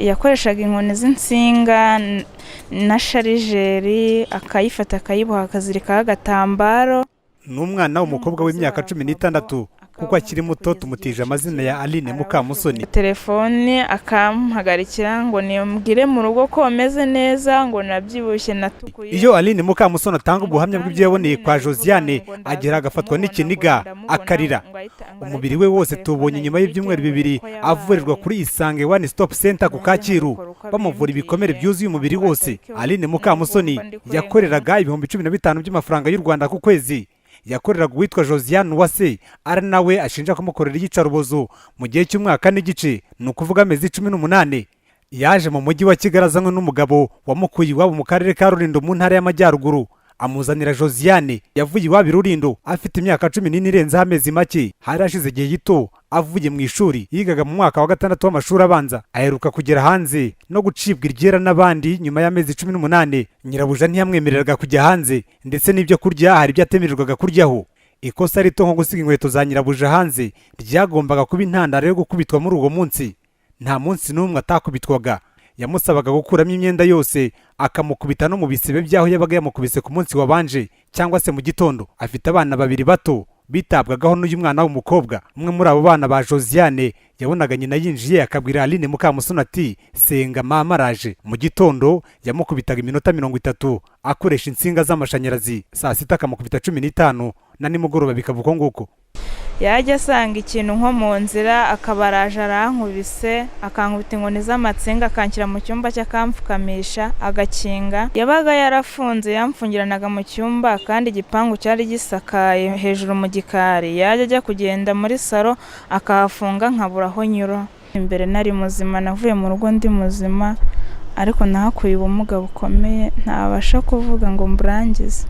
yakoreshaga inkoni z'insinga na sharijeri akayifata akayiboha akazirikaho agatambaro. N'umwana w'umukobwa w'imyaka 16 kuko akiri muto tumutije amazina ya Aline Mukamusoni. Telefone akamuhagarikira ngo niyomugire mu rugo ko ameze neza ngo nabyibushye natukuye. Iyo Aline Mukamusoni atanga ubuhamya bw'ibyo yaboneye kwa Josiane agera agafatwa n'ikiniga akarira. Umubiri we wose tubonye nyuma y'ibyumweru 2 avurirwa kuri Isange One Stop Center ku Kacyiru bamuvura ibikomere byuzuye umubiri wose. Aline Mukamusoni yakoreraga ibihumbi 15 by'amafaranga y'u Rwanda ku kwezi. Yakoreraga uwitwa Josiane Uwase ari nawe ashinja kumukorera iyicarubozo mu gihe cy'umwaka n'igice, ni ukuvuga amezi 18. Yaje mu mujyi wa Kigali azanywe n'umugabo wamukuye iwabo mu karere ka Rulindo mu ntara y'Amajyaruguru amuzanira Josiane. Yavuye iwabo i Rulindo afite imyaka 14 irenze amezi make. Hari ashize igihe gito avuye mu ishuri yigaga mu mwaka wa 6 w'amashuri abanza. Aheruka kugera hanze no gucibwa iryera n'abandi nyuma y'amezi 18. Nyirabuja ntiyamwemereraga kujya hanze ndetse n'ibyo kurya hari byatemererwaga kuryaho. Ikosa rito nko gusiga inkweto za nyirabuja hanze ryagombaga kuba intandaro yo gukubitwa muri uwo munsi. Nta munsi n'umwe atakubitwaga. Yamusabaga gukuramo imyenda yose akamukubita no mu bisebe byaho yabaga yamukubise ku munsi wabanje cyangwa se mu gitondo. Afite abana 2 bato bitabwagaho n'uyu mwana w'umukobwa. Umwe muri abo bana ba Josiane yabonaga nyina yinjiye akabwira Aline Mukamusoni ati senga mama araje. Mu gitondo yamukubitaga iminota 30 akoresha insinga z'amashanyarazi. Saa 6 akamukubita 15 na nimugoroba bikavuga nguko. Yajya asanga ikintu nko mu nzira akabaraje arankubise akankubita inkoni z'amatsinga akanshyira mu cyumba cy'akamfukamisha agakinga. Yabaga yarafunze yamfungiranaga mu cyumba kandi igipangu cyari gisakaye hejuru mu gikari. Yajya ajya kugenda muri salo akahafunga nkabura aho nyura. Imbere nari muzima, navuye mu rugo ndi muzima, ariko nahakuye ubumuga bukomeye ntabasha kuvuga ngo mburangize.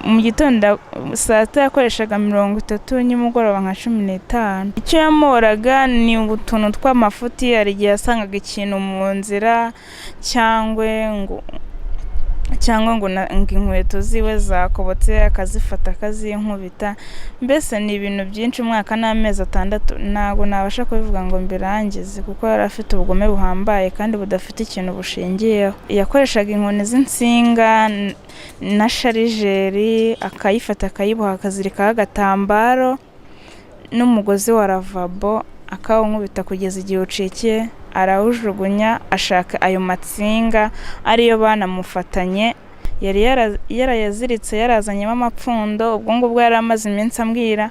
Mu gitondo saa 6 yakoreshaga 30 nimugoroba nka 15. Icyo yamoraga ni utuntu tw'amafuti, hari igihe yasangaga ikintu mu nzira cyangwa ngo inkweto ziwe zakobotse akazifata akazinkubita. Mbese ni ibintu byinshi, umwaka n'amezi 6 ntabwo nabasha kubivuga ngo mbirangize kuko yari afite ubugome buhambaye kandi budafite ikintu bushingiyeho. Yakoreshaga inkoni z'insinga na sharijeri akayifata akayiboha akazirikaho agatambaro n'umugozi wa lavabo akawunkubita kugeza igihe ucikiye. Arawujugunya ashaka ayo matsinga ariyo banamufatanye. Yari yarayaziritse yarazanyemo amapfundo. Ubwo ngubwo yari amaze iminsi ambwira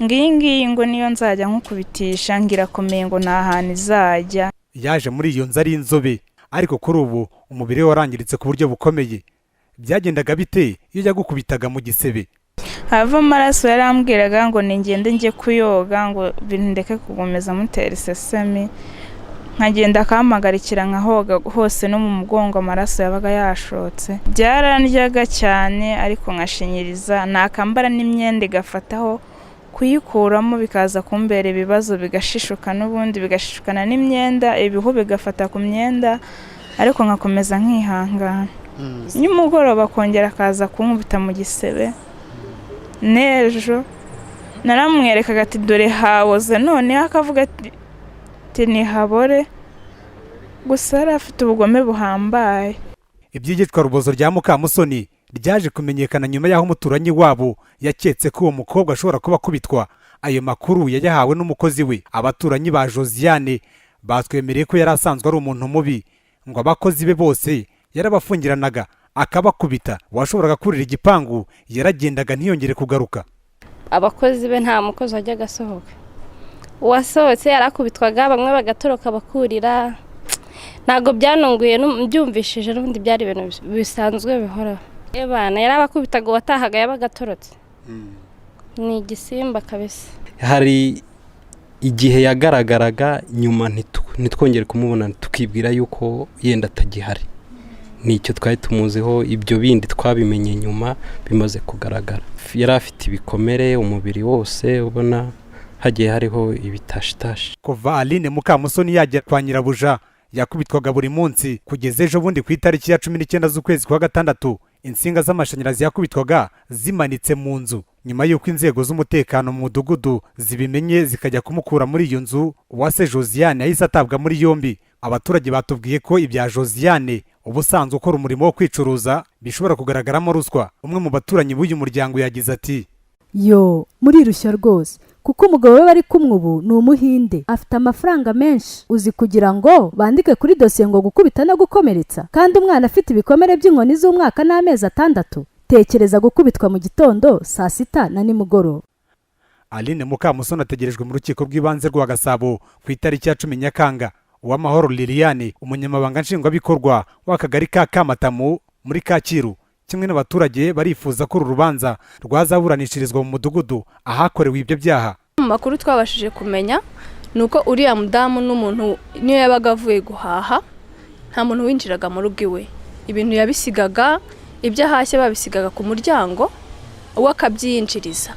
ngiyi ngo niyo nzajya nkukubitisha ngirakomeye ngo nta hantu izajya. Yaje muri iyo nzu ari inzobe, ariko kuri ubu umubiri we warangiritse ku buryo bukomeye. Byagendaga bite iyo yagukubitaga mu gisebe? Hava amaraso yarambwiraga ngo ningende njye kuyoga ngo bindeke kugomeza mutera isesemi. Nkagenda akampagarikira nkahoga hose no mu mugongo amaraso yabaga yashotse. Byarandyaga cyane ariko nkashinyiriza, nakambara n'imyenda igafataho kuyikuramo bikaza kumbera ibibazo bigashishuka, n'ubundi bigashishukana n'imyenda, ibihu bigafata ku myenda, ariko nkakomeza nkihangana. Nimugoroba kongera akaza kunkubita mu gisebe. Nejo naramwerekaga ati dore hawoze, none akavuga ati nihabore. Gusa yari afite ubugome buhambaye. Ibyigitwa rubozo rya Mukamusoni ryaje kumenyekana nyuma y'aho umuturanyi wabo yaketse ko uwo mukobwa ashobora kuba kubitwa. Ayo makuru yayahawe n'umukozi we. Abaturanyi ba Josiane batwemereye ko yari asanzwe ari umuntu mubi, ngo abakozi be bose yarabafungiranaga akabakubita. Washoboraga kurira igipangu yaragendaga ntiyongere kugaruka. Abakozi be nta mukozi wajyaga asohoka. Uwasohotse yarakubitwaga, bamwe bagatoroka bakurira. Ntago byanunguye byumvishije, n'ubundi byari ibintu bisanzwe bihora. Ebana yarabakubitaga watahaga yabagatorotse. Ni igisimba kabisa. Hari igihe yagaragaraga nyuma ntitwongere kumubona tukibwira yuko yenda atagihari. Nicyo twari tumuziho, ibyo bindi twabimenye nyuma bimaze kugaragara. Yari afite ibikomere umubiri wose, ubona hagiye hariho ibitashitashi. Kuva Aline Mukamusoni yajya kwa nyirabuja yakubitwaga buri munsi kugeza ejo bundi ku itariki ya 19 z'ukwezi kwa 6. Insinga z'amashanyarazi yakubitwaga zimanitse mu nzu. Nyuma y'uko inzego z'umutekano mu mudugudu zibimenye zikajya kumukura muri iyo nzu, Uwase Josiane yahise atabwa muri yombi abaturage batubwiye ko ibya Josiane ubusanzwe ukora umurimo wo kwicuruza bishobora kugaragaramo ruswa. umwe mu baturanyi b'uyu muryango yagize ati yo murirushya rwose kuko umugabo we bari kumwe ubu ni umuhinde afite amafaranga menshi uzi kugira ngo bandike kuri dosiye ngo gukubita no gukomeretsa kandi umwana afite ibikomere by'inkoni z'umwaka n'amezi 6 tekereza gukubitwa mu gitondo saa 6 na nimugoroba. Aline Mukamusoni ategerejwe mu rukiko rw'ibanze rwa Gasabo ku itariki ya 10 Nyakanga. Uwamahoro Liliane umunyamabanga nshingwabikorwa w'akagari ka Kamatamu muri Kacyiru kimwe n'abaturage barifuza ko urubanza rwazaburanishirizwa mu mudugudu ahakorewe ibyo byaha. Mu makuru twabashije kumenya nuko uriya mudamu n'umuntu niyo yabaga avuye guhaha nta muntu winjiraga mu rugo iwe, ibintu yabisigaga ibyo ahashye babisigaga ku muryango wakabyinjiriza.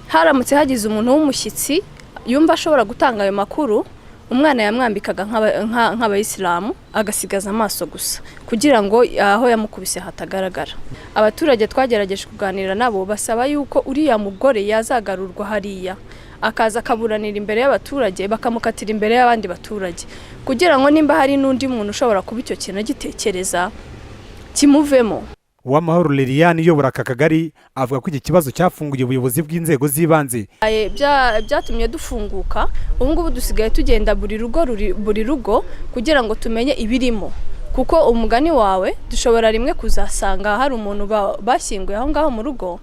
Haramutse hagize umuntu w'umushyitsi yumva ashobora gutanga ayo makuru, umwana yamwambikaga nk'abayisilamu agasigaza amaso gusa kugira ngo aho yamukubise hatagaragara. Abaturage twagerageje kuganira nabo basaba yuko uriya mugore yazagarurwa hariya akaza akaburanira imbere y'abaturage bakamukatira imbere y'abandi baturage kugira ngo nimba hari n'undi muntu ushobora kuba icyo kintu agitekereza kimuvemo. Uwamahoro Liliane uyobora aka kagari avuga ko iki kibazo cyafunguye ubuyobozi bw'inzego z'ibanze. Byatumye dufunguka, ubu ngubu dusigaye tugenda buri rugo kugira ngo tumenye ibirimo, kuko umugani wawe dushobora rimwe kuzasanga hari umuntu bashyinguye aho ngaho mu rugo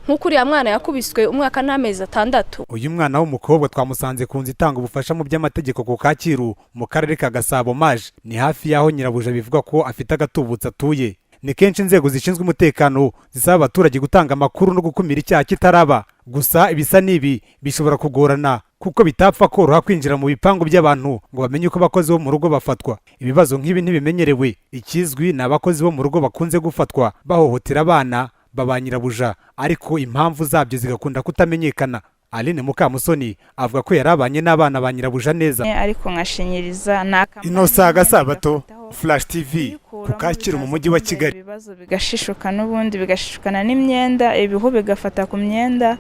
nk'uko uriya mwana yakubiswe umwaka n'amezi 6. Uyu mwana w'umukobwa twamusanze ku nzu itanga ubufasha mu by'amategeko ku Kacyiru mu karere ka Gasabo Maje, ni hafi y'aho nyirabuja bivuga ko afite agatubutse atuye. Ni kenshi inzego zishinzwe umutekano zisaba abaturage gutanga amakuru no gukumira icyaha kitaraba. Gusa ibisa n'ibi bishobora kugorana kuko bitapfa koroha kwinjira mu bipangu by'abantu ngo bamenye uko abakozi bo mu rugo bafatwa. Ibibazo nk'ibi ntibimenyerewe. Ikizwi ni abakozi bo mu rugo bakunze gufatwa bahohotera abana babanyirabuja ariko impamvu zabyo zigakunda kutamenyekana. Aline Mukamusoni avuga ko yarabanye n'abana ba nyirabuja neza ariko nkashinyiriza Innocent Gasabato, Flash TV ku Kacyiru mu mujyi wa Kigali. Ibibazo bigashishuka n'ubundi bigashishukana n'imyenda, ibihu bigafata ku myenda.